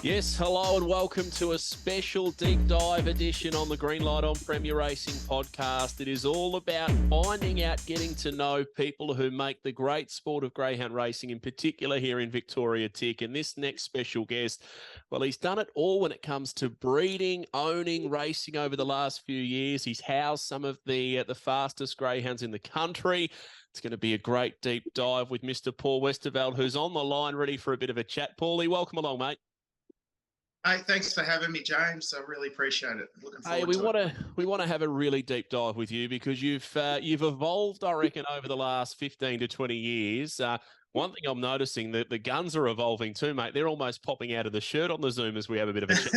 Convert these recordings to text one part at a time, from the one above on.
Yes, hello and welcome to a special deep dive edition on the Green Light on Premier Racing podcast. It is all about finding out, getting to know people who make the great sport of greyhound racing, in particular here in Victoria tick. And this next special guest, well, he's done it all when it comes to breeding, owning, racing over the last few years. He's housed some of the fastest greyhounds in the country. It's going to be a great deep dive with Mr. Paul Westerveld, who's on the line ready for a bit of a chat. Paulie, welcome along, mate. Hey, thanks for having me, James. I really appreciate it. Looking forward we to want it. to we want to have a really deep dive with you because you've evolved, I reckon, over the last 15 to 20 years. One thing I'm noticing that the guns are evolving too, mate. They're almost popping out of the shirt on the Zoom as we have a bit of a chat.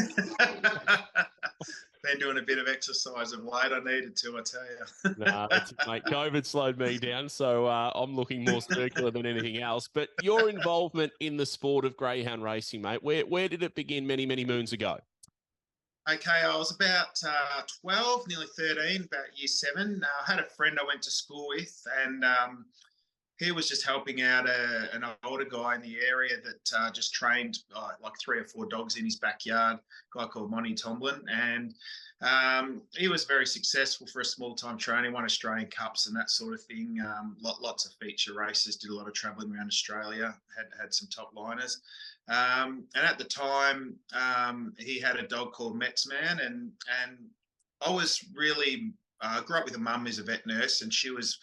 Been doing a bit of exercise of late. I needed to, I tell you. Nah, that's it, mate. COVID slowed me down, so I'm looking more circular than anything else. But your involvement in the sport of greyhound racing, mate, where did it begin many, many moons ago? Okay, I was about 12, nearly 13, about year 7. I had a friend I went to school with, and he was just helping out an older guy in the area that just trained like 3 or 4 dogs in his backyard, a guy called Monty Tomlin. And he was very successful for a small-time trainer, won Australian Cups and that sort of thing. Lots of feature races, did a lot of travelling around Australia, had some top liners. And at the time, he had a dog called Metsman, and I was really grew up with a mum who's a vet nurse, and she was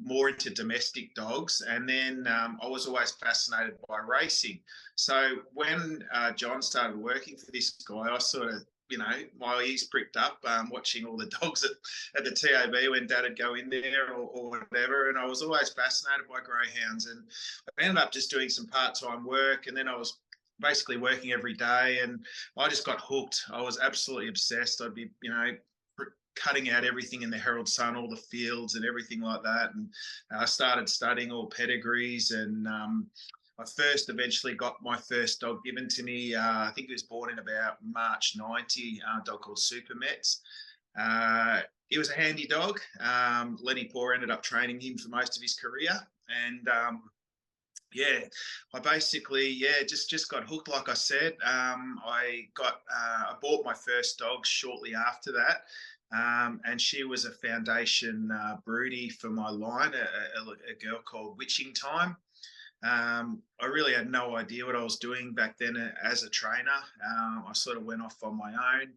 more into domestic dogs. And then I was always fascinated by racing. So when John started working for this guy, I sort of, my ears pricked up watching all the dogs at the TAB when Dad would go in there or whatever. And I was always fascinated by greyhounds. And I ended up just doing some part-time work. And then I was basically working every day, and I just got hooked. I was absolutely obsessed. I'd be, cutting out everything in the Herald Sun, all the fields and everything like that. And I started studying all pedigrees, and I first eventually got my first dog given to me. I think he was born in about March 90, a dog called Super Mets. He was a handy dog. Lenny Poor ended up training him for most of his career. And I basically, just got hooked. Like I said, I bought my first dog shortly after that. And she was a foundation broodie for my line, a girl called Witching Time. I really had no idea what I was doing back then as a trainer. I sort of went off on my own.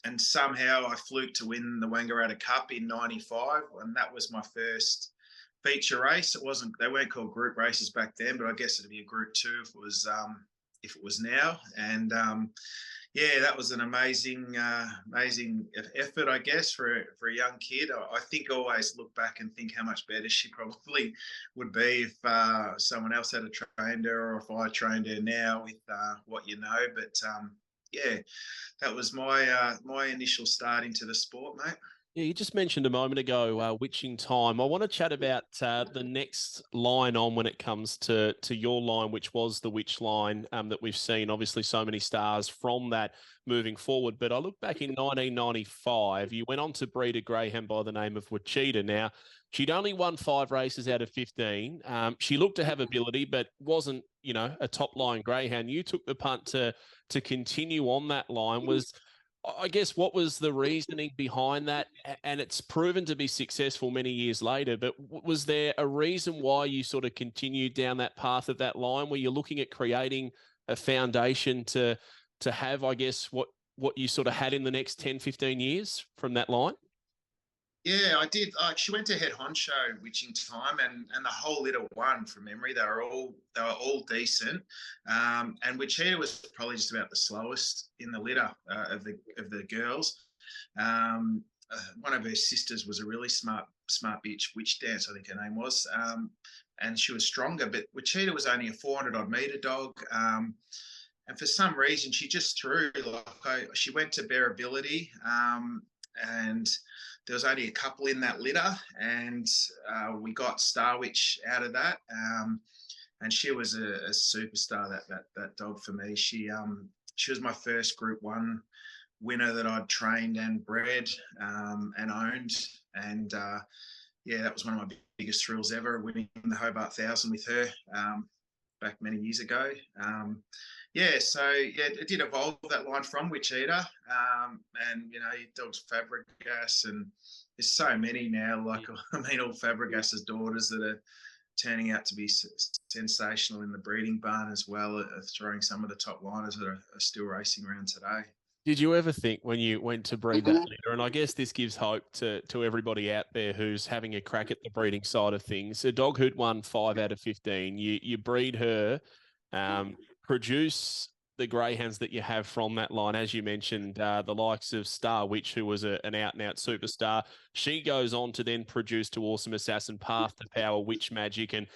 And somehow I fluked to win the Wangaratta Cup in 95. And that was my first feature race. They weren't called group races back then, but I guess it'd be a group 2 if it was now. And that was an amazing effort, I guess, for a young kid. I think I always look back and think how much better she probably would be if someone else had trained her, or if I trained her now with what you know. But that was my initial start into the sport, mate. Yeah, you just mentioned a moment ago, Witching Time. I want to chat about the next line on when it comes to your line, which was the Witch line that we've seen. Obviously, so many stars from that moving forward. But I look back in 1995, you went on to breed a greyhound by the name of Wachita. Now, she'd only won 5 races out of 15. She looked to have ability, but wasn't, a top-line greyhound. You took the punt to continue on that line. I guess, what was the reasoning behind that? And it's proven to be successful many years later, but was there a reason why you sort of continued down that path of that line? Were you looking at creating a foundation to have, I guess, what you sort of had in the next 10, 15 years from that line? Yeah, I did. She went to head honcho Witching Time, and the whole litter won from memory. They were all decent, and Wichita was probably just about the slowest in the litter of the girls. One of her sisters was a really smart bitch, Witch Dance, I think her name was, and she was stronger. But Wichita was only a 400 odd meter dog. And for some reason, she just threw. She went to bearability, and there was only a couple in that litter, and we got Star Witch out of that. And she was a superstar, that dog for me. She was my first Group 1 winner that I'd trained and bred and owned. And that was one of my biggest thrills ever, winning the Hobart 1000 with her. back many years ago. So it did evolve that line from Witch Eater, and dogs Fabregas, and there's so many now. Like I mean, all Fabregas's daughters that are turning out to be sensational in the breeding barn as well, are throwing some of the top liners that are still racing around today. Did you ever think when you went to breed that litter, and I guess this gives hope to everybody out there who's having a crack at the breeding side of things, a dog who'd won 5 out of 15, you breed her, produce the greyhounds that you have from that line, as you mentioned, the likes of Star Witch, who was an out-and-out superstar. She goes on to then produce to Awesome Assassin, Path to Power, Witch Magic, and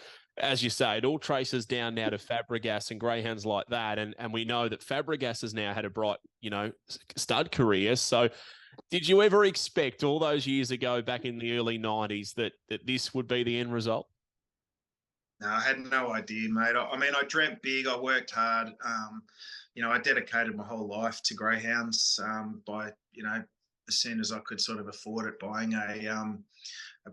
as you say, it all traces down now to Fabregas and greyhounds like that. And we know that Fabregas has now had a bright, stud career. So did you ever expect all those years ago, back in the early 90s, that this would be the end result? No, I had no idea, mate. I mean, I dreamt big. I worked hard. I dedicated my whole life to greyhounds by, as soon as I could sort of afford it, buying a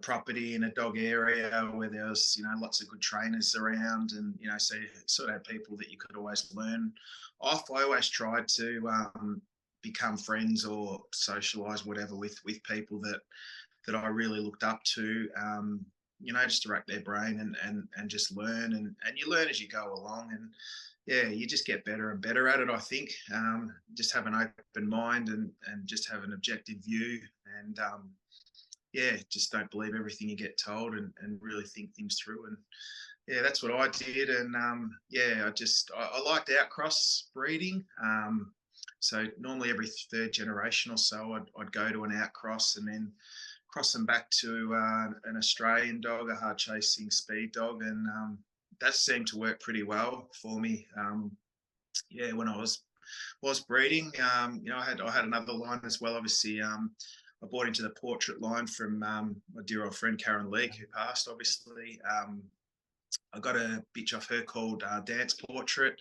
property in a dog area where there was, lots of good trainers around, and so you sort of had people that you could always learn off. I always tried to become friends or socialise, whatever, with people that I really looked up to. Just to rack their brain and just learn, and you learn as you go along, and you just get better and better at it. I think just have an open mind and just have an objective view, and just don't believe everything you get told, and really think things through. And that's what I did. And I liked outcross breeding. So normally every third generation or so, I'd go to an outcross and then cross them back to an Australian dog, a hard chasing speed dog, and that seemed to work pretty well for me. When I was breeding, I had another line as well. Obviously, I bought into the portrait line from my dear old friend Karen Leake, who passed, obviously. I got a bitch off her called Dance Portrait.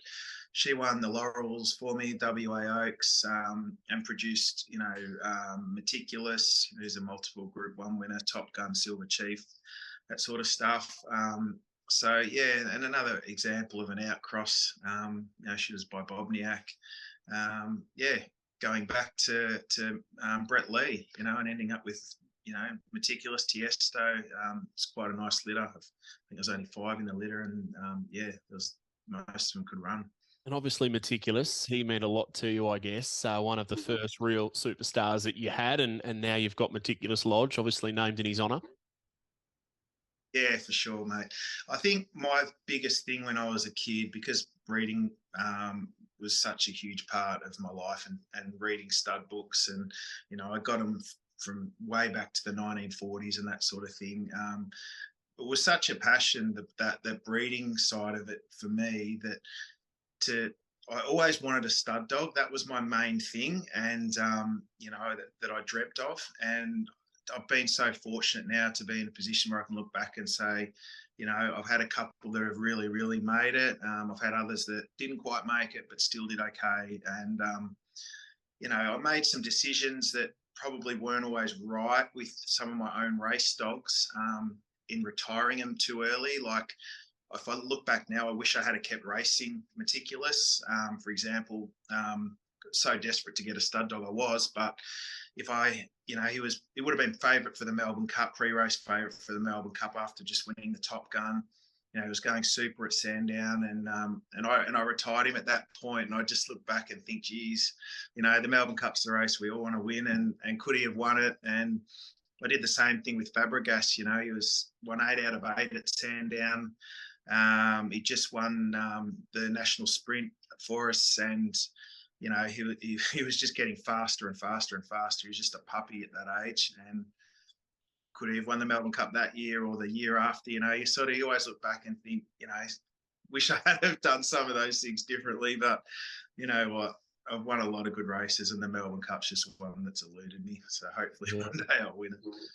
She won the Laurels for me, WA Oaks, and produced, Meticulous, who's a multiple Group 1 winner, Top Gun, Silver Chief, that sort of stuff. And another example of an outcross, she was by Bobniak. Going back to Brett Lee, and ending up with, Meticulous, Tiesto. It's quite a nice litter. I think there was only 5 in the litter, and most of them could run. And obviously Meticulous, he meant a lot to you, I guess. One of the first real superstars that you had, and now you've got Meticulous Lodge, obviously named in his honour. Yeah, for sure, mate. I think my biggest thing when I was a kid, because breeding was such a huge part of my life, and reading stud books, and, I got them from way back to the 1940s and that sort of thing. It was such a passion, that breeding side of it for me, I always wanted a stud dog. That was my main thing, and that I dreamt of. And I've been so fortunate now to be in a position where I can look back and say, I've had a couple that have really, really made it. I've had others that didn't quite make it but still did okay. And I made some decisions that probably weren't always right with some of my own race dogs, in retiring them too early. Like, if I look back now, I wish I had kept racing Meticulous, for example. So desperate to get a stud dog I was, but if he would have been favourite for the Melbourne Cup, pre-race favourite for the Melbourne Cup after just winning the Top Gun. He was going super at Sandown, and I retired him at that point. And I just look back and think, geez, the Melbourne Cup's the race we all want to win, and could he have won it? And I did the same thing with Fabregas. He was won 8 out of 8 at Sandown. He just won the national sprint for us, and he was just getting faster and faster and faster. He was just a puppy at that age, and could he have won the Melbourne Cup that year or the year after? You always look back and think, wish I had have done some of those things differently. But you know what? I've won a lot of good races, and the Melbourne Cup's just one that's eluded me. So hopefully one day I'll win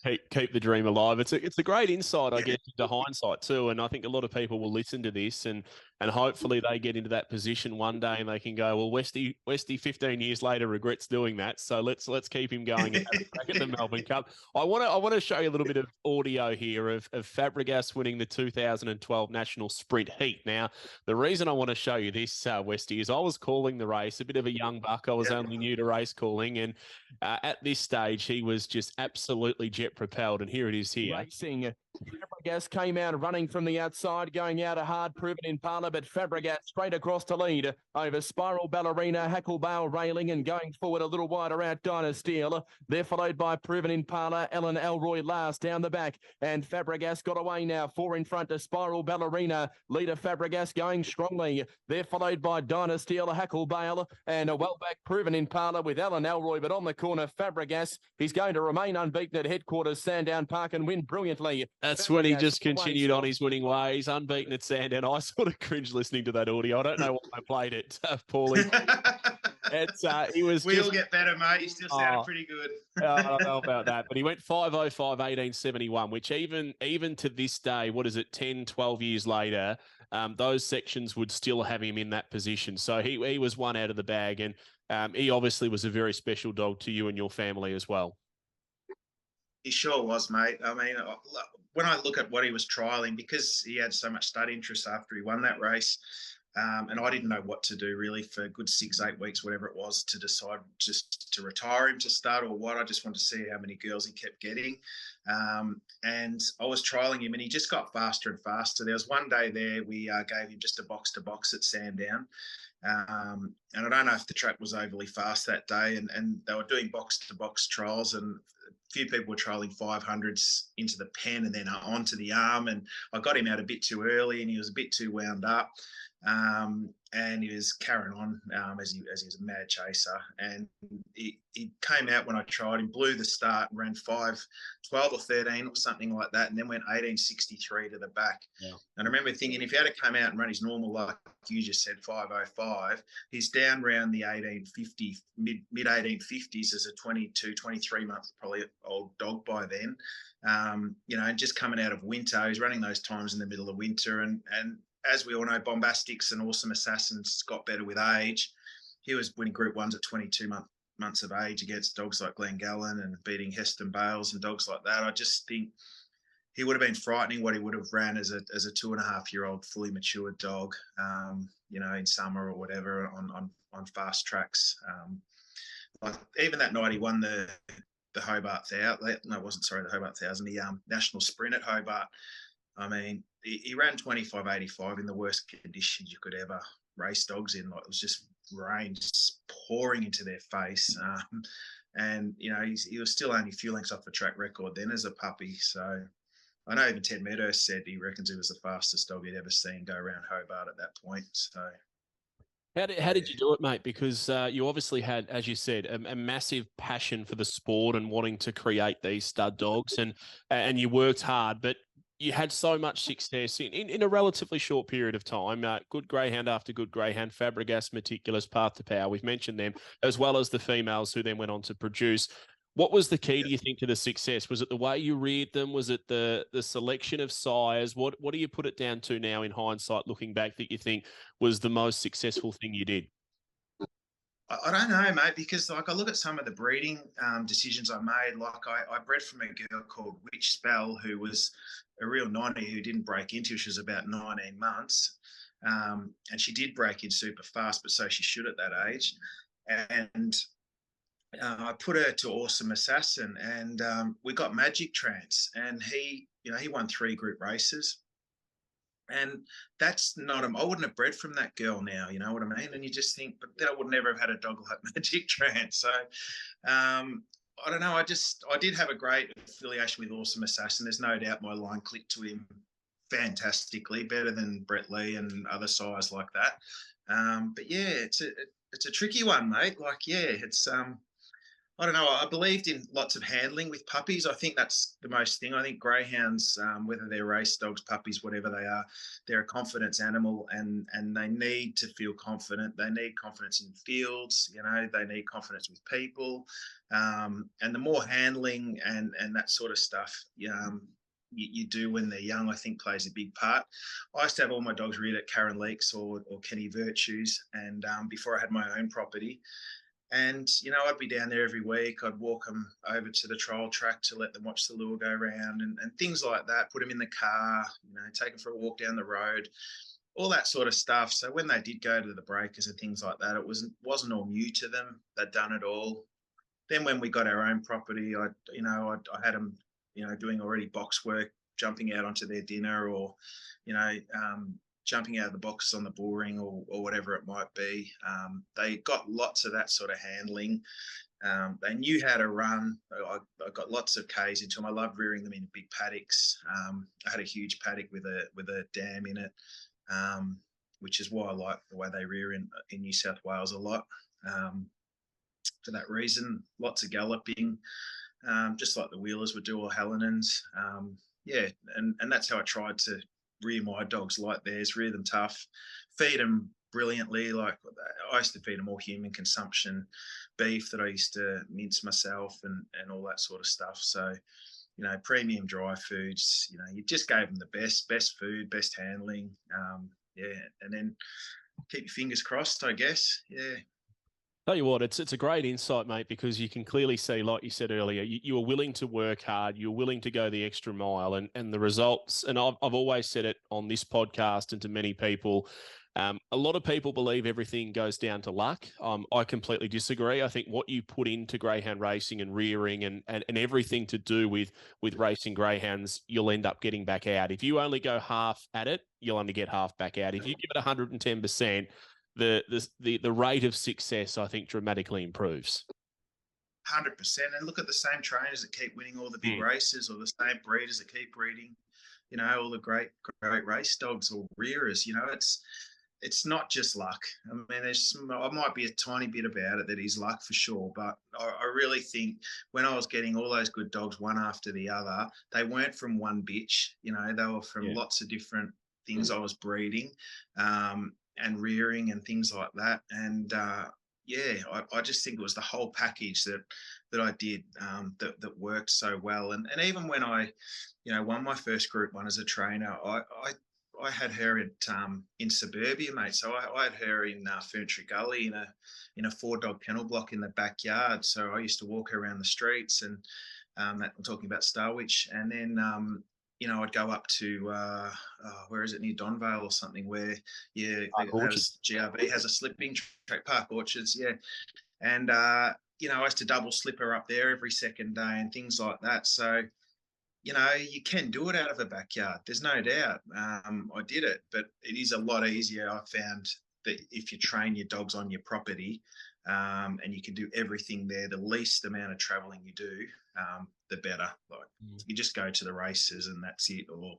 it. Keep the dream alive. It's a great insight, I guess, into hindsight too. And I think a lot of people will listen to this and and hopefully they get into that position one day and they can go, well, Westy 15 years later regrets doing that. So let's keep him going and have a crack at the Melbourne Cup. I want to show you a little bit of audio here of Fabregas winning the 2012 National Sprint Heat. Now, the reason I want to show you this, Westy, is I was calling the race, a bit of a young buck. I was only new to race calling, and at this stage, he was just absolutely jet propelled. And here it is here. Racing. Fabregas came out running from the outside, going out a hard proven Impala, but Fabregas straight across to lead over Spiral Ballerina, Hackle Bale railing, and going forward a little wider out Dynasteel. They're followed by Proven Impala, Ellen Elroy last down the back, and Fabregas got away now, 4 in front to Spiral Ballerina. Leader Fabregas going strongly. They're followed by Dynasteel, Hackle Bale, and a well back Proven Impala with Ellen Elroy, but on the corner Fabregas. He's going to remain unbeaten at headquarters Sandown Park and win brilliantly. That's when he just continued on his winning ways, unbeaten at Sandown. I sort of cringed listening to that audio. I don't know why I played it, Paulie. He was. We all get better, mate. You still sounded pretty good. I don't know about that, but he went 5:05, 18:71, which even to this day, what is it, 10, 12 years later, those sections would still have him in that position. So he was one out of the bag, and he obviously was a very special dog to you and your family as well. He sure was, mate. I mean, when I look at what he was trialling, because he had so much stud interest after he won that race, and I didn't know what to do really for a good 6-8 weeks, whatever it was, to decide just to retire him to start or what. I just wanted to see how many girls he kept getting. And I was trialling him and he just got faster and faster. There was one day there we gave him just a box-to-box at Sandown. And I don't know if the track was overly fast that day, and they were doing box-to-box trials, and a few people were trialing 500s into the pen and then onto the arm, and I got him out a bit too early and he was a bit too wound up. And he was carrying on as he was a mad chaser, and he came out when I tried him, blew the start, and ran 5:12 or 13 or something like that, and then went 18:63 to the back. Yeah. And I remember thinking, if he had to come out and run his normal, like you just said, 5:05, he's down around the 1850, mid 1850s as a 22, 23 month probably old dog by then. And just coming out of winter, he's running those times in the middle of winter, and as we all know, Bombastics and Awesome Assassins got better with age. He was winning Group 1s at 22 months of age against dogs like Glengallen and beating Heston Bales and dogs like that. I just think he would have been frightening what he would have ran as a 2.5-year-old fully matured dog, in summer or whatever on fast tracks. Like even that night he won the Hobart Thousand. No, it wasn't, sorry, the Hobart Thousand, the National Sprint at Hobart. I mean, he ran 25:85 in the worst conditions you could ever race dogs in. Like, it was just rain just pouring into their face. He was still only a few lengths off the track record then as a puppy. So I know even Ted Meadows said he reckons he was the fastest dog he'd ever seen go around Hobart at that point. So how did you do it, mate? Because you obviously had, as you said, a massive passion for the sport and wanting to create these stud dogs, and you worked hard, but you had so much success in a relatively short period of time. Good greyhound after good greyhound, Fabregas, Meticulous, Path to Power. We've mentioned them, as well as the females who then went on to produce. What was the key, do you think, to the success? Was it the way you reared them? Was it the selection of sires? What do you put it down to now in hindsight, looking back, that you think was the most successful thing you did? I don't know, mate, because like I look at some of the breeding decisions I made. Like I bred from a girl called Witch Spell, who was a real 90 who didn't break into. She was about 19 months, and she did break in super fast, but so she should at that age. And I put her to Awesome Assassin, and we got Magic Trance, and he won 3 group races. And that's not I wouldn't have bred from that girl now, you know what I mean? And you just think, but I would never have had a dog like Magic Trance. So I don't know. I did have a great affiliation with Awesome Assassin. There's no doubt my line clicked to him fantastically, better than Brett Lee and other sires like that. But yeah, it's a tricky one, mate. Like, yeah, it's I don't know. I believed in lots of handling with puppies. I think that's the most thing. I think greyhounds, whether they're race dogs, puppies, whatever they are, they're a confidence animal, and they need to feel confident. They need confidence in fields. They need confidence with people, and the more handling and that sort of stuff, you do when they're young, I think plays a big part. I used to have all my dogs reared at Karen Leaks or Kenny Virtues, and before I had my own property. And, I'd be down there every week. I'd walk them over to the trial track to let them watch the lure go around and things like that, put them in the car, take them for a walk down the road, all that sort of stuff. So when they did go to the breakers and things like that, it wasn't all new to them. They'd done it all. Then when we got our own property, I had them, doing already box work, jumping out onto their dinner or, jumping out of the boxes on the bull ring or whatever it might be. They got lots of that sort of handling. They knew how to run. I got lots of Ks into them. I love rearing them in big paddocks. I had a huge paddock with a dam in it, which is why I like the way they rear in New South Wales a lot. For that reason, lots of galloping, just like the Wheelers would do or Hallinans. And that's how I tried to rear my dogs like theirs, rear them tough, feed them brilliantly. Like I used to feed them all human consumption beef that I used to mince myself and all that sort of stuff. So, premium dry foods, you just gave them the best food, best handling. And then keep your fingers crossed, I guess. Yeah. Tell you what, it's a great insight, mate, because you can clearly see, like you said earlier, you were willing to work hard, you're willing to go the extra mile, and the results. And I've always said it on this podcast and to many people. A lot of people believe everything goes down to luck. I completely disagree. I think what you put into greyhound racing and rearing and everything to do with racing greyhounds, you'll end up getting back out. If you only go half at it, you'll only get half back out. If you give it 110%, the rate of success, I think, dramatically improves. 100%. And look at the same trainers that keep winning all the big races, or the same breeders that keep breeding, all the great race dogs or rearers. It's not just luck. I mean, I might be a tiny bit about it that is luck for sure, but I really think when I was getting all those good dogs one after the other, they weren't from one bitch. They were from lots of different things I was breeding. And rearing and things like that. And I just think it was the whole package that I did that worked so well. And even when I, won my first Group 1 as a trainer, I had her in suburbia, mate. So I had her in Ferntree Gully in a 4-dog kennel block in the backyard. So I used to walk her around the streets, and I'm talking about Starwich, and then I'd go up to, where is it, near Donvale or something, where, GRB has a slipping track, Park Orchards, yeah. And, I used to double slip her up there every second day and things like that. So, you can do it out of a backyard. There's no doubt. I did it, but it is a lot easier. I found that if you train your dogs on your property, and you can do everything there, the least amount of traveling you do, the better. Like you just go to the races and that's it, or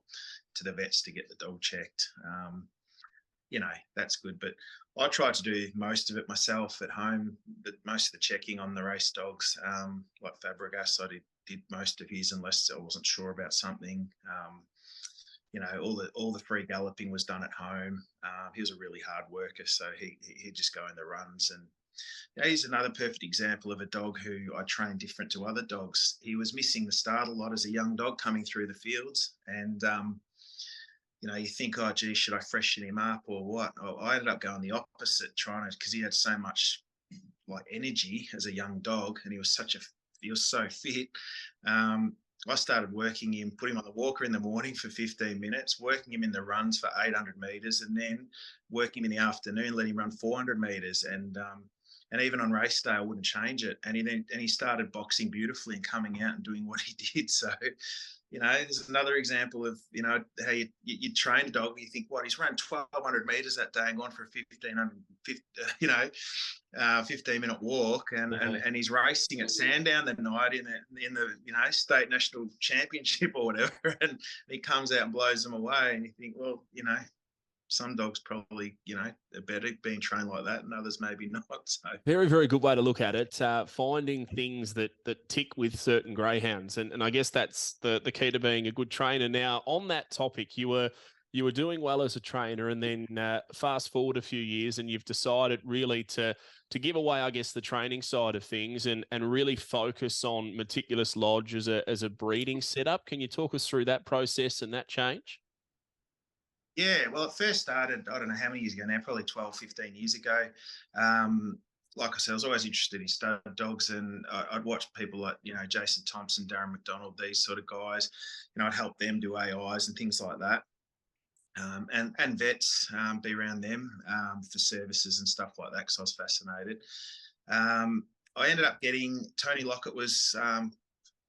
to the vets to get the dog checked. That's good. But I tried to do most of it myself at home, but most of the checking on the race dogs, like Fabregas, I did most of his unless I wasn't sure about something. All the free galloping was done at home. He was a really hard worker, so he'd just go in the runs. And he's another perfect example of a dog who I trained different to other dogs. He was missing the start a lot as a young dog coming through the fields. And, you think, oh, gee, should I freshen him up or what? I ended up going the opposite, because he had so much like energy as a young dog, and he was so fit. I started working him, put him on the walker in the morning for 15 minutes, working him in the runs for 800 metres, and then working him in the afternoon, let him run 400 metres. And even on race day, I wouldn't change it. And he started boxing beautifully and coming out and doing what he did. So, there's another example of, how you train a dog. You think, what, he's run 1,200 metres that day and gone for a 15-minute walk, and he's racing at Sandown that night in the state national championship or whatever, and he comes out and blows them away. And you think, well, some dogs probably, are better being trained like that, and others maybe not. So very, very good way to look at it. Finding things that tick with certain greyhounds, and I guess that's the key to being a good trainer. Now, on that topic, you were you were doing well as a trainer, and then fast forward a few years, and you've decided really to give away, I guess, the training side of things, and really focus on Meticulous Lodge as a breeding setup. Can you talk us through that process and that change? Yeah, well, it first started, I don't know how many years ago now, probably 12, 15 years ago. Like I said, I was always interested in stud dogs, and I'd watch people like, Jason Thompson, Darren McDonald, these sort of guys. I'd help them do AIs and things like that. And vets, be around them for services and stuff like that, because I was fascinated. I ended up getting, Tony Lockett was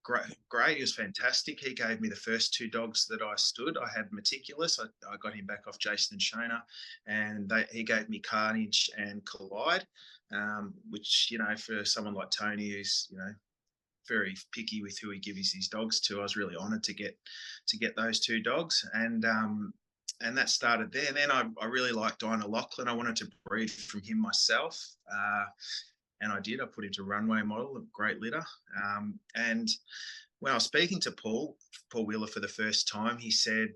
great. He was fantastic. He gave me the first 2 dogs that I stood. I had Meticulous. I got him back off Jason and Shona, and he gave me Carnage and Collide, which, for someone like Tony, who's, very picky with who he gives his dogs to, I was really honoured to get those 2 dogs. And that started there. And then I really liked Dinah Lachlan. I wanted to breed from him myself. And I did. I put him to Runway Model, a great litter. And when I was speaking to Paul Wheeler for the first time, he said,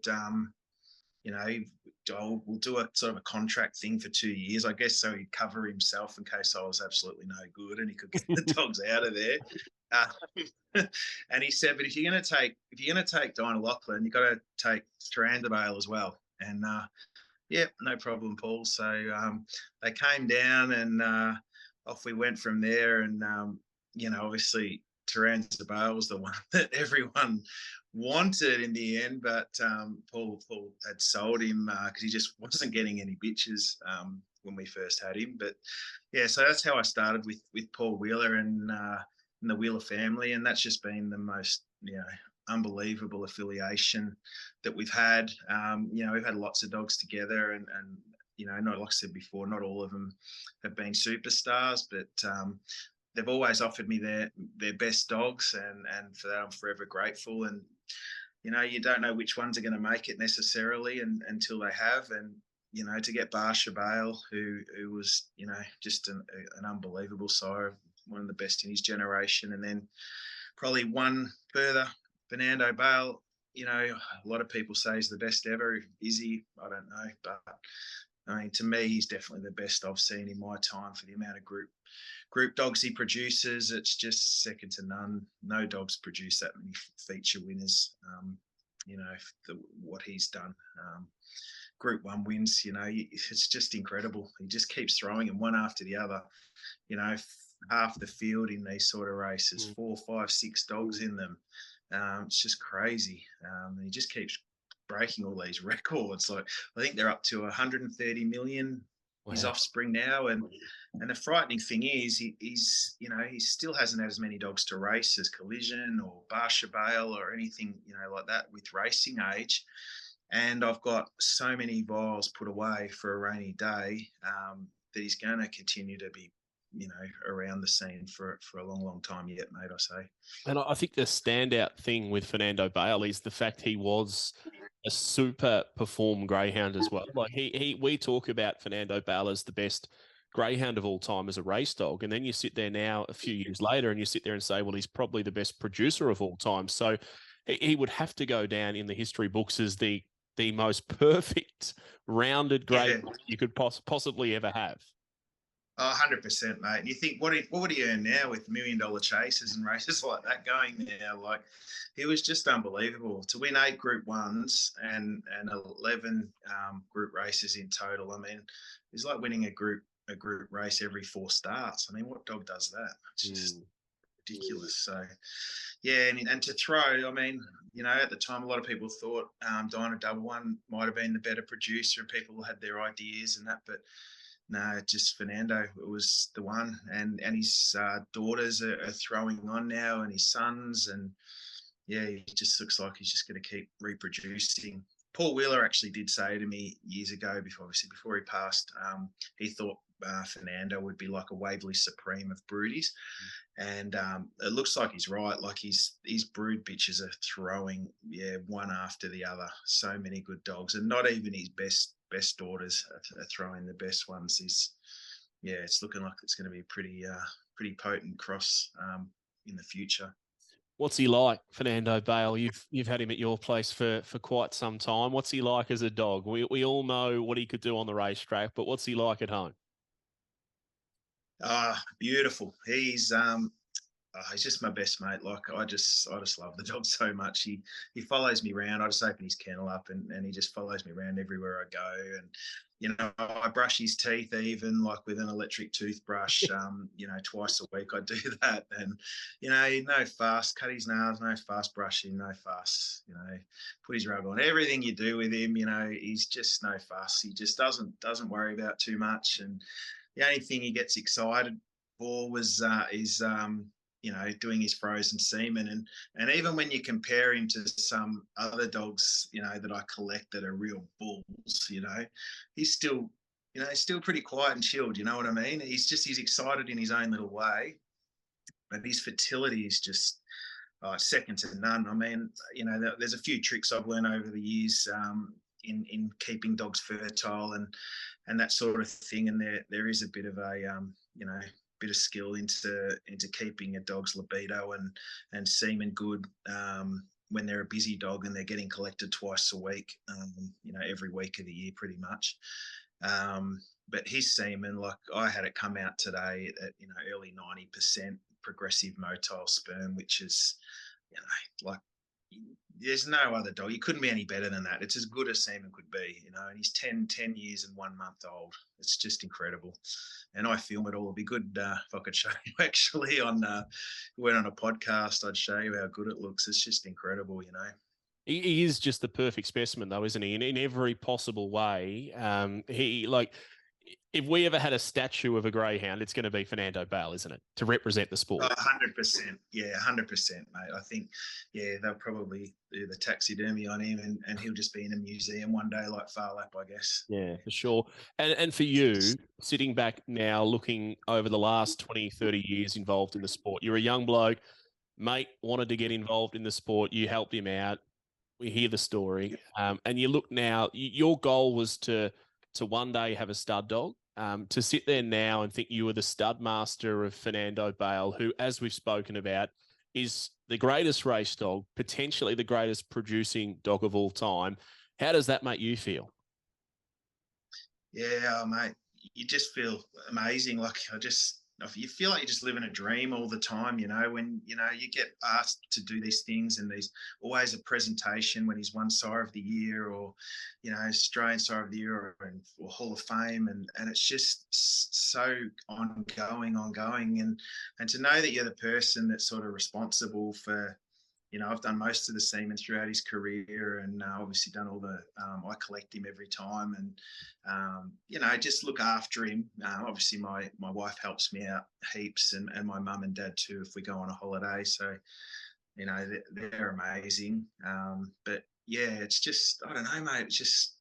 we'll do a sort of a contract thing for 2 years, I guess, so he'd cover himself in case I was absolutely no good and he could get the dogs out of there. And he said, but if you're going to take Dinah Lachlan, you've got to take Fernando Bale as well. And yeah, no problem, Paul. So they came down, and off we went from there. And obviously Fernando Bale was the one that everyone wanted in the end, but Paul had sold him because he just wasn't getting any bitches when we first had him. But yeah, so that's how I started with Paul Wheeler and the Wheeler family, and that's just been the most unbelievable affiliation that we've had. We've had lots of dogs together, and not, like I said before, not all of them have been superstars, but they've always offered me their best dogs, and for that I'm forever grateful. And you don't know which ones are going to make it necessarily until they have. And to get Barsha Bale, who was just an unbelievable sire, one of the best in his generation, and then probably one further, Fernando Bale. A lot of people say he's the best ever. Is he? I don't know, but I mean, to me, he's definitely the best I've seen in my time for the amount of group dogs he produces. It's just second to none. No dogs produce that many feature winners. What he's done. Group 1 wins, it's just incredible. He just keeps throwing them one after the other. Half the field in these sort of races, 4, 5, 6 dogs in them. It's just crazy. And he just keeps breaking all these records. Like, I think they're up to 130 million. Wow. His offspring now, and the frightening thing is he still hasn't had as many dogs to race as Collision or Barsha Bale or anything like that with racing age. And I've got so many vials put away for a rainy day that he's going to continue to be around the scene for a long, long time yet, mate, I say. And I think the standout thing with Fernando Bale is the fact he was a super perform greyhound as well. Like we talk about Fernando Bale as the best greyhound of all time as a race dog, and then you sit there now a few years later and you sit there and say, well, he's probably the best producer of all time. So he would have to go down in the history books as the most perfect rounded greyhound you could possibly ever have. 100%, mate. And you think, what would he earn now with $1 million chases and races like that going now? Like, he was just unbelievable. To win 8 Group 1s and 11 group races in total. I mean, it's like winning a group race every 4 starts. I mean, what dog does that? It's just ridiculous. So, yeah, and to throw, I mean, at the time, a lot of people thought Dinah Double One might have been the better producer, and people had their ideas and that, but no, just Fernando. It was the one, and his daughters are throwing on now, and his sons, and yeah, he just looks like he's just going to keep reproducing. Paul Wheeler actually did say to me years ago, before he passed, he thought Fernando would be like a Waverley Supreme of broodies, and it looks like he's right. Like his brood bitches are throwing, one after the other. So many good dogs, and not even his best daughters are throwing the best ones. It's looking like it's going to be pretty potent cross in the future. What's he like, Fernando Bale? You've had him at your place for quite some time. What's he like as a dog? We all know what he could do on the racetrack, but what's he like at home? Beautiful. He's just my best mate. Like I just love the dog so much. He follows me around. I just open his kennel up and he just follows me around everywhere I go. And I brush his teeth even like with an electric toothbrush. Twice a week I do that. And no fuss. Cut his nails. No fuss. Brushing. No fuss. Put his rug on. Everything you do with him. He's just no fuss. He just doesn't worry about too much. And the only thing he gets excited for is doing his frozen semen. And even when you compare him to some other dogs, that I collect that are real bulls, he's still, he's still pretty quiet and chilled. You know what I mean? He's excited in his own little way, but his fertility is just second to none. I mean, there's a few tricks I've learned over the years in keeping dogs fertile and that sort of thing. And there is a bit of a bit of skill into keeping a dog's libido and semen good when they're a busy dog and they're getting collected twice a week, every week of the year pretty much. But his semen, like I had it come out today at early 90% progressive motile sperm, which is like there's no other dog. He couldn't be any better than that. It's as good as semen could be, and he's 10 years and 1 month old. It's just incredible. And I film it all. It'd be good if I could show you actually went on a podcast, I'd show you how good it looks. It's just incredible, He is just the perfect specimen, though, isn't he? In every possible way. If we ever had a statue of a greyhound, it's going to be Fernando Bale, isn't it? To represent the sport. 100%. Yeah, 100%, mate. I think, they'll probably do the taxidermy on him and he'll just be in a museum one day like Farlap, I guess. Yeah, for sure. And for you, sitting back now, looking over the last 20, 30 years involved in the sport, you're a young bloke, mate wanted to get involved in the sport. You helped him out. We hear the story. And you look now, your goal was to one day have a stud dog. To sit there now and think you were the stud master of Fernando Bale, who, as we've spoken about, is the greatest race dog, potentially the greatest producing dog of all time. How does that make you feel? Yeah, mate, you just feel amazing. Like you feel like you're just living a dream all the time, when, you get asked to do these things and there's always a presentation when he's won Sire of the Year or, Australian Sire of the Year or Hall of Fame. And it's just so ongoing. And to know that you're the person that's sort of responsible for, I've done most of the semen throughout his career and obviously done all the, I collect him every time and, just look after him. Obviously my wife helps me out heaps and my mum and dad too, if we go on a holiday. So, they're amazing. But yeah, it's just, I don't know, mate. It's just,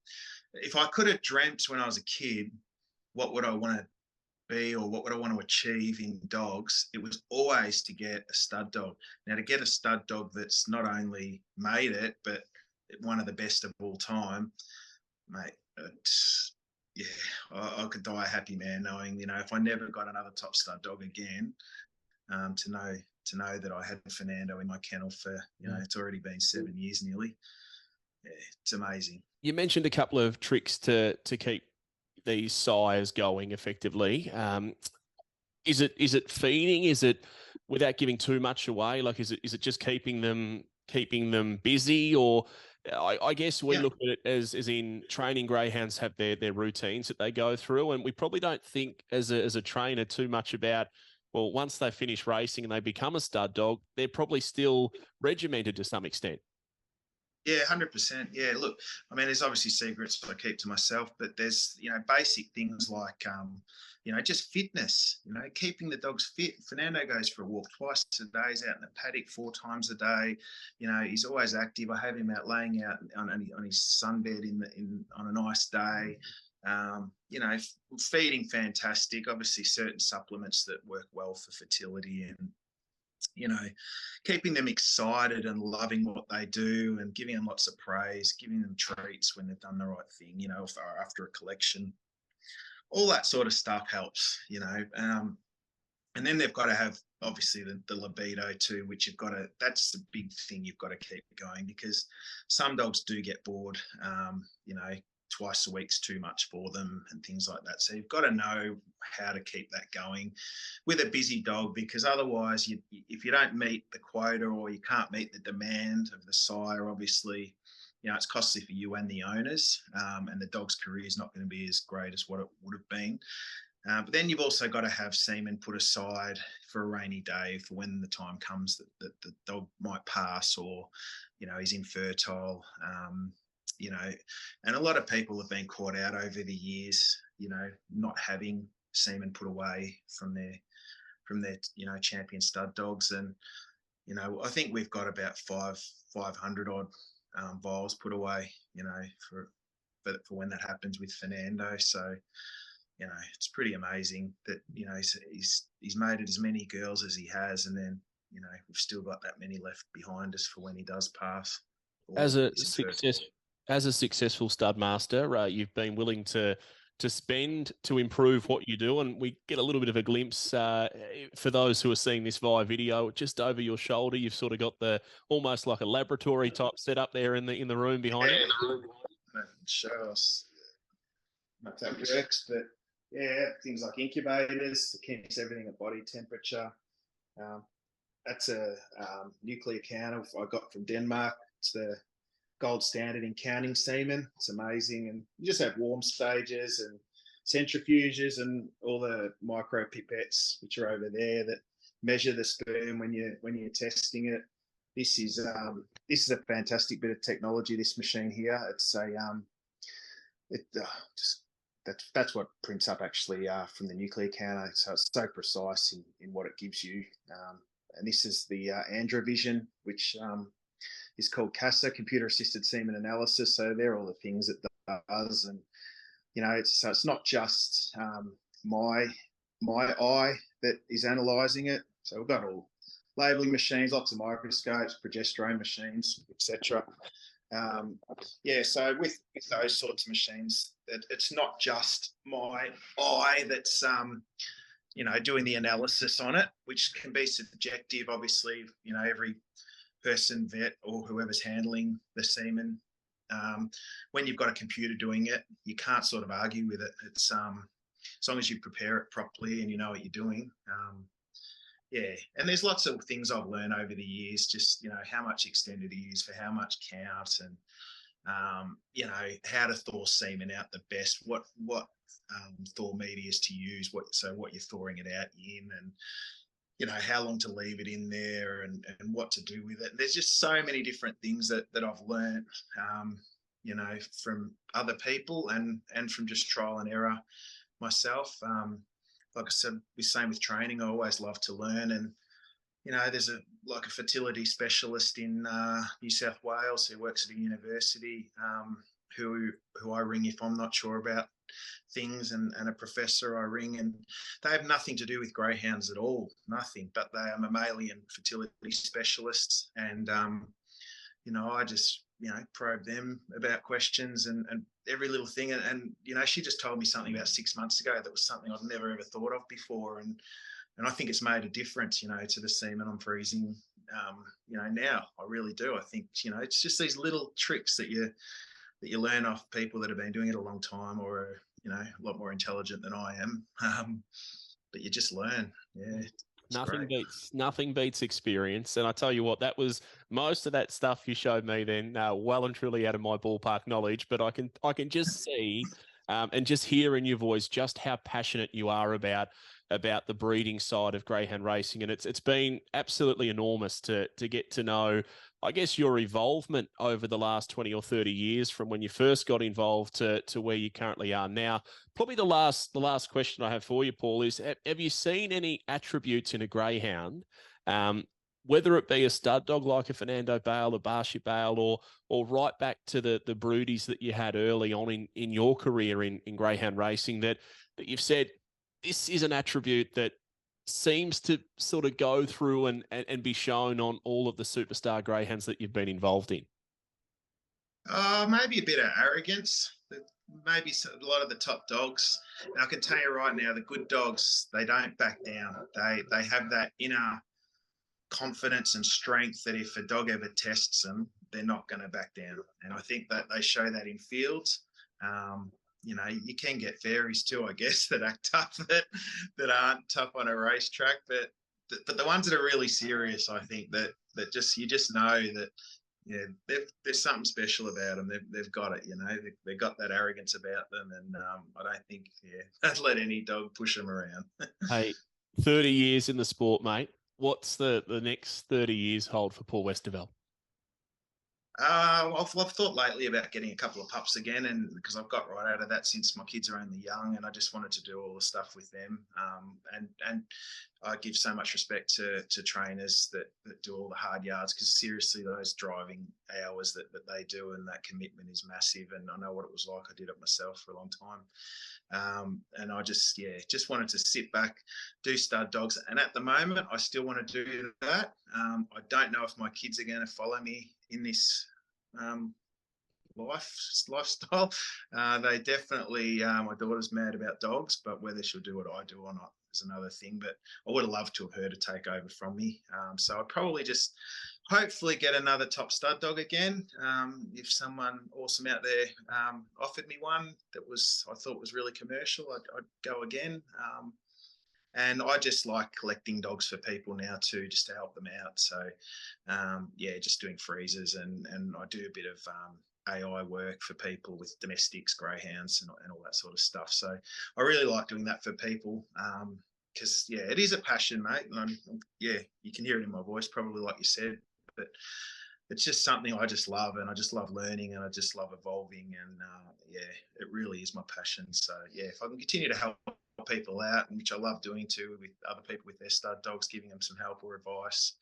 if I could have dreamt when I was a kid, what would I want to be or what would I want to achieve in dogs, it was always to get a stud dog. Now, to get a stud dog that's not only made it, but one of the best of all time, mate, I could die a happy man knowing, if I never got another top stud dog again, to know that I had Fernando in my kennel for, it's already been 7 years nearly. Yeah, it's amazing. You mentioned a couple of tricks to keep these sires going effectively. Is it feeding? Is it without giving too much away? Like, is it just keeping them busy? Or I guess we look at it as in training greyhounds have their routines that they go through, and we probably don't think as a trainer too much about, well, once they finish racing and they become a stud dog, they're probably still regimented to some extent. Yeah, 100%. Yeah, look, I mean, there's obviously secrets I keep to myself, but there's, basic things like, just fitness, keeping the dogs fit. Fernando goes for a walk twice a day. He's out in the paddock 4 times a day. He's always active. I have him out laying out on his sunbed on a nice day. Feeding fantastic. Obviously, certain supplements that work well for fertility and, keeping them excited and loving what they do and giving them lots of praise, giving them treats when they've done the right thing, after a collection. All that sort of stuff helps, And then they've got to have obviously the libido too, which you've got to, that's the big thing you've got to keep going, because some dogs do get bored. You know, twice a week's too much for them and things like that. So you've got to know how to keep that going with a busy dog, because otherwise if you don't meet the quota, or you can't meet the demand of the sire, obviously, you know, it's costly for you and the owners, and the dog's career is not going to be as great as what it would have been. But then you've also got to have semen put aside for a rainy day, for when the time comes that the dog might pass, or, you know, he's infertile. You know, and a lot of people have been caught out over the years, you know, not having semen put away from their you know, champion stud dogs. And, you know, I think we've got about 500 odd vials put away, you know, for when that happens with Fernando. So, you know, it's pretty amazing that, you know, he's made it as many girls as he has, and then, you know, we've still got that many left behind us for when he does pass. As a successful stud master, you've been willing to spend to improve what you do, and we get a little bit of a glimpse for those who are seeing this via video. Just over your shoulder, you've sort of got the almost like a laboratory type setup there in the room behind you. In the room behind it. Show us if that works, but yeah, things like incubators, it keeps everything at body temperature. That's a nuclear counter I got from Denmark. It's the gold standard in counting semen. It's amazing. And you just have warm stages and centrifuges and all the micro pipettes, which are over there, that measure the sperm when you're testing it. This is a fantastic bit of technology, this machine here. It's that's what prints up actually from the nuclear counter. So it's so precise in what it gives you. And this is the AndroVision, which is called CASA, Computer Assisted Semen Analysis. So they're all the things it does. And, you know, it's not just my eye that is analysing it. So we've got all labelling machines, lots of microscopes, progesterone machines, etc. Yeah, so with those sorts of machines, it's not just my eye that's you know, doing the analysis on it, which can be subjective. Obviously, you know, every person, vet or whoever's handling the semen, when you've got a computer doing it, you can't sort of argue with it. It's as long as you prepare it properly and you know what you're doing. Yeah, and there's lots of things I've learned over the years, just, you know, how much extended it is for how much count, and you know, how to thaw semen out the best, what thaw medias to use, what you're thawing it out in, and, you know, how long to leave it in there, and what to do with it. There's just so many different things that I've learned, you know, from other people and from just trial and error myself. Like I said, the same with training. I always love to learn, and, you know, there's a fertility specialist in New South Wales who works at a university, who I ring if I'm not sure about things, and a professor I ring, and they have nothing to do with greyhounds at all, nothing, but they are mammalian fertility specialists. And you know, I just, you know, probe them about questions and every little thing. And, you know, she just told me something about 6 months ago that was something I'd never ever thought of before. And I think it's made a difference, you know, to the semen I'm freezing, you know, now. I really do. I think, you know, it's just these little tricks that you learn off people that have been doing it a long time, or are, you know, a lot more intelligent than I am. But you just learn. Yeah. Nothing beats experience. And I tell you what, that was most of that stuff you showed me then, well and truly out of my ballpark knowledge. But I can just see and just hear in your voice just how passionate you are about the breeding side of greyhound racing. And it's been absolutely enormous to get to know, I guess, your involvement over the last 20 or 30 years, from when you first got involved to where you currently are now. Probably the last question I have for you, Paul, is have you seen any attributes in a greyhound, whether it be a stud dog like a Fernando Bale, a Barship Bale, or right back to the broodies that you had early on in your career in greyhound racing, that you've said, this is an attribute that seems to sort of go through and be shown on all of the superstar greyhounds that you've been involved in? Maybe a bit of arrogance. maybe a lot of the top dogs. And I can tell you right now, the good dogs, they don't back down. They have that inner confidence and strength that if a dog ever tests them, they're not going to back down. And I think that they show that in fields. You know, you can get fairies too, I guess, that act tough, that aren't tough on a racetrack. But the ones that are really serious, I think that you just know that, yeah, there's something special about them. They've got it, you know. They've got that arrogance about them, and I don't think, they'd let any dog push them around. Hey, 30 years in the sport, mate. What's the next 30 years hold for Paul Westerveld? I've thought lately about getting a couple of pups again, and because I've got right out of that since my kids are only young, and I just wanted to do all the stuff with them. And I give so much respect to trainers that do all the hard yards, because seriously, those driving hours that they do and that commitment is massive. And I know what it was like. I did it myself for a long time. And I just wanted to sit back, do stud dogs. And at the moment, I still want to do that. I don't know if my kids are going to follow me in this lifestyle. They definitely, my daughter's mad about dogs, but whether she'll do what I do or not is another thing. But I would have loved to have her to take over from me. So I'd probably just hopefully get another top stud dog again. If someone awesome out there offered me one that I thought was really commercial, I'd go again. And I just like collecting dogs for people now too, just to help them out. So, just doing freezers, and I do a bit of AI work for people with domestics, greyhounds, and all that sort of stuff. So I really like doing that for people, because it is a passion, mate. And you can hear it in my voice, probably, like you said, but it's just something I just love, and I just love learning, and I just love evolving, and it really is my passion. So if I can continue to help people out, and which I love doing too, with other people with their stud dogs, giving them some help or advice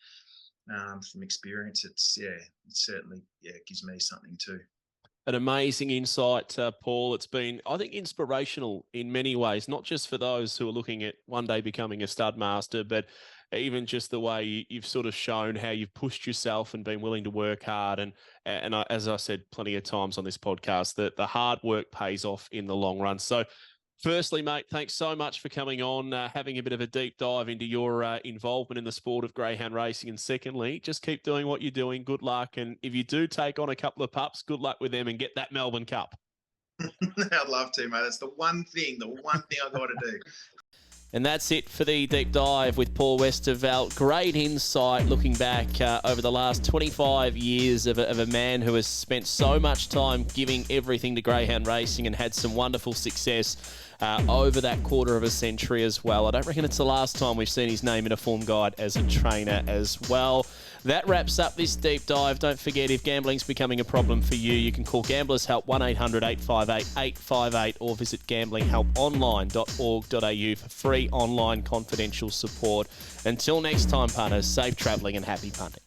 from experience, it certainly gives me something too. An amazing insight, Paul. It's been, I think, inspirational in many ways, not just for those who are looking at one day becoming a stud master, but even just the way you've sort of shown how you've pushed yourself and been willing to work hard. And as I said plenty of times on this podcast, that the hard work pays off in the long run. So firstly, mate, thanks so much for coming on, having a bit of a deep dive into your involvement in the sport of greyhound racing. And secondly, just keep doing what you're doing. Good luck. And if you do take on a couple of pups, good luck with them and get that Melbourne Cup. I'd love to, mate. That's the one thing I've got to do. And that's it for the deep dive with Paul Westerveld. Great insight looking back over the last 25 years of a man who has spent so much time giving everything to greyhound racing and had some wonderful success over that quarter of a century as well. I don't reckon it's the last time we've seen his name in a form guide as a trainer as well. That wraps up this deep dive. Don't forget, if gambling's becoming a problem for you, you can call Gamblers Help 1-800-858-858 or visit gamblinghelponline.org.au for free online confidential support. Until next time, punters, safe travelling and happy punting.